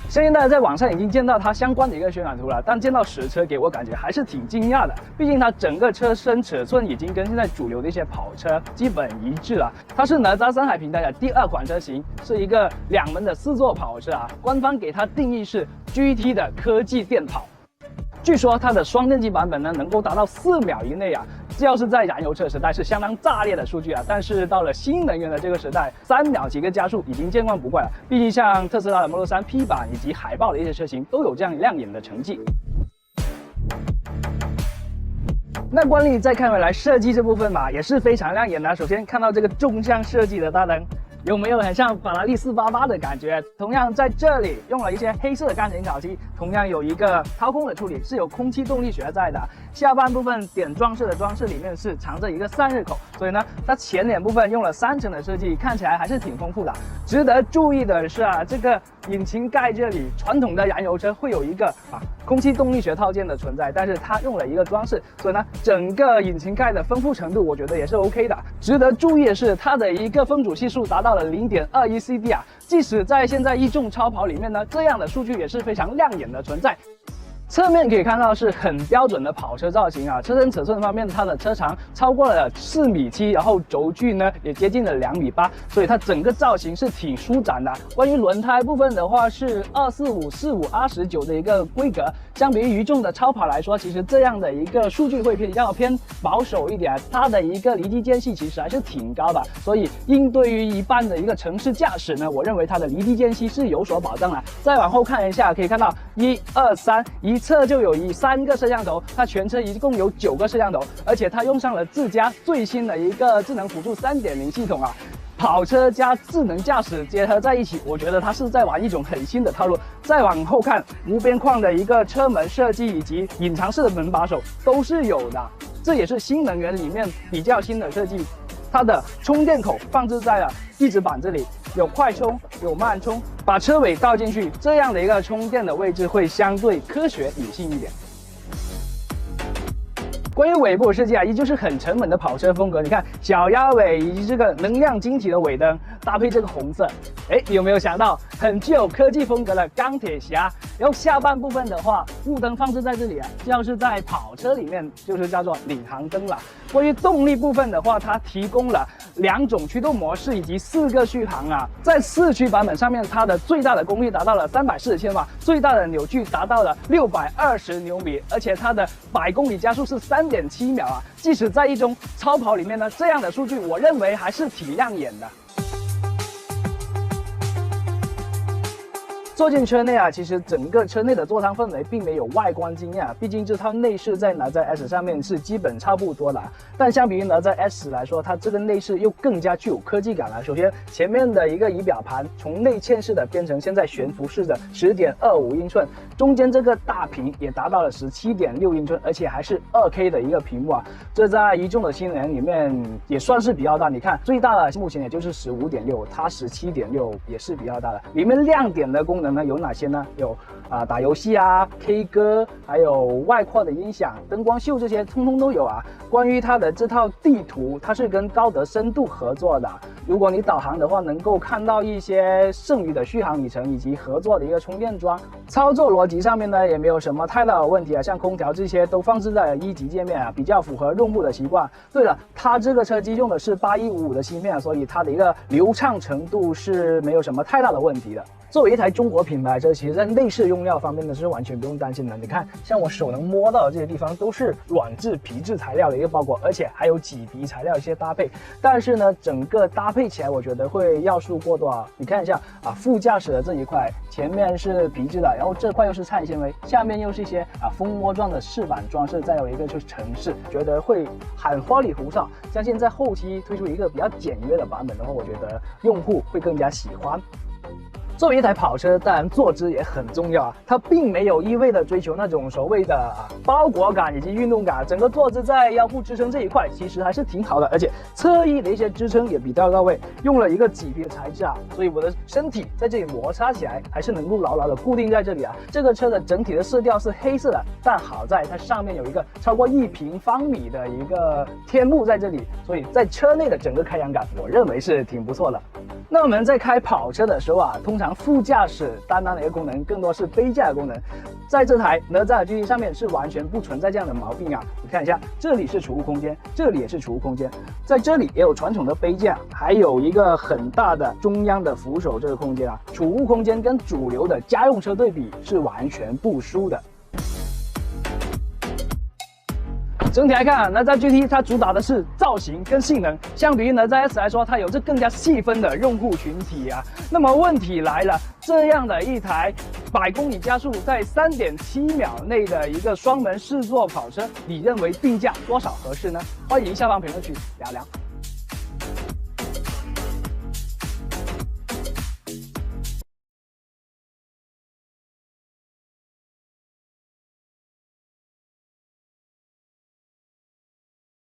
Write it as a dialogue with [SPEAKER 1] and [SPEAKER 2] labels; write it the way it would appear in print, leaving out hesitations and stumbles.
[SPEAKER 1] 相信大家在网上已经见到它相关的一个渲染图了，但见到实车给我感觉还是挺惊讶的。毕竟它整个车身尺寸已经跟现在主流的一些跑车基本一致了。它是哪吒山海平台的第2款车型，是一个2门的4座跑车啊。官方给它定义是 GT 的科技电跑。据说它的双电机版本呢，能够达到4秒以内啊。这要是在燃油车时代是相当炸裂的数据啊，但是到了新能源的这个时代，3秒几个加速已经见惯不怪了。毕竟像特斯拉的 Model 3 P 版以及海豹的一些车型都有这样亮眼的成绩。那惯例再看回来设计这部分吧，也是非常亮眼的。首先看到这个纵向设计的大灯，有没有很像法拉利488的感觉？同样在这里用了一些黑色的钢琴烤漆，同样有一个掏空的处理，是有空气动力学在的。下半部分点装饰的装饰里面是藏着一个散热口，所以呢，它前脸部分用了3层的设计，看起来还是挺丰富的。值得注意的是啊，这个引擎盖这里，传统的燃油车会有一个空气动力学套件的存在，但是它用了一个装饰，所以呢，整个引擎盖的丰富程度我觉得也是 OK 的。值得注意的是，它的一个风阻系数达到了0.21 CD 啊，即使在现在1众超跑里面呢，这样的数据也是非常亮眼的存在。侧面可以看到是很标准的跑车造型啊，车身尺寸方面，它的车长超过了4.7米，然后轴距呢也接近了2.8米，所以它整个造型是挺舒展的。关于轮胎部分的话，是245/45R19的一个规格，相比于1众的超跑来说，其实这样的一个数据会比较偏保守一点。它的一个离地间隙其实还是挺高的，所以应对于一般的一个城市驾驶呢，我认为它的离地间隙是有所保障的。再往后看一下，可以看到1、2、3一侧就有3个摄像头，它全车一共有9个摄像头，而且它用上了自家最新的一个智能辅助3.0系统啊。跑车加智能驾驶结合在一起，我觉得它是在玩一种很新的套路。再往后看，无边框的一个车门设计以及隐藏式的门把手都是有的，这也是新能源里面比较新的设计。它的充电口放置在了翼子板这里，有快充，有慢充，把车尾倒进去，这样的一个充电的位置会相对科学理性一点。关于尾部设计啊，依旧是很沉稳的跑车风格。你看小鸭尾以及这个能量晶体的尾灯，搭配这个红色，你有没有想到很具有科技风格的钢铁侠？然后下半部分的话，雾灯放置在这里啊，这要是在跑车里面就是叫做领航灯了。关于动力部分的话，它提供了2种驱动模式以及4个续航啊。在4驱版本上面，它的最大的功率达到了340千瓦，最大的扭矩达到了620牛米，而且它的100公里加速是3.7秒啊。即使在1众超跑里面呢，这样的数据我认为还是挺亮眼的。坐进车内啊，其实整个车内的座舱氛围并没有外观惊艳，毕竟这套内饰在哪吒 S 上面是基本差不多的。但相比于哪吒 S 来说，它这个内饰又更加具有科技感了。首先，前面的一个仪表盘从内嵌式的变成现在悬浮式的10.25英寸，中间这个大屏也达到了17.6英寸，而且还是2K 的一个屏幕啊。这在1众的新能源里面也算是比较大。你看最大的目前也就是15.6，它17.6也是比较大的。里面亮点的功能有哪些呢？有打游戏啊、K 歌，还有外扩的音响、灯光秀，这些通通都有啊。关于它的这套地图，它是跟高德深度合作的。如果你导航的话，能够看到一些剩余的续航里程以及合作的一个充电桩。操作逻辑上面呢，也没有什么太大的问题啊，像空调这些都放置在了1级界面啊，比较符合用户的习惯。对了，它这个车机用的是8155的芯片，所以它的一个流畅程度是没有什么太大的问题的。作为一台中国品牌车，其实在内饰用料方面呢是完全不用担心的。你看，像我手能摸到的这些地方都是软质皮质材料的一个包裹，而且还有麂皮材料一些搭配。但是呢，整个搭配起来，我觉得会要素过多啊。你看一下啊，副驾驶的这一块，前面是皮质的，然后这块又是碳纤维，下面又是一些蜂窝状的饰板装饰，再有一个就是城市，觉得会很花里胡哨。相信在后期推出一个比较简约的版本的话，我觉得用户会更加喜欢。作为一台跑车，当然坐姿也很重要啊。它并没有一味的追求那种所谓的包裹感以及运动感，整个坐姿在腰部支撑这一块其实还是挺好的，而且侧翼的一些支撑也比较到位，用了一个麂皮的材质啊，所以我的身体在这里摩擦起来还是能够牢牢的固定在这里啊。这个车的整体的色调是黑色的，但好在它上面有一个超过1平方米的一个天幕在这里，所以在车内的整个开扬感，我认为是挺不错的。那我们在开跑车的时候啊，通常强副驾驶担当的一个功能，更多是杯架的功能。在这台哪吒 GT 上面是完全不存在这样的毛病啊！你看一下，这里是储物空间，这里也是储物空间，在这里也有传统的杯架，还有一个很大的中央的扶手这个空间啊，储物空间跟主流的家用车对比是完全不输的。整体来看啊，哪吒 GT 它主打的是造型跟性能，相比于哪吒 S 来说，它有着更加细分的用户群体啊。那么问题来了，这样的一台100公里加速在3.7秒内的一个双门4座跑车，你认为定价多少合适呢？欢迎下方评论区聊聊。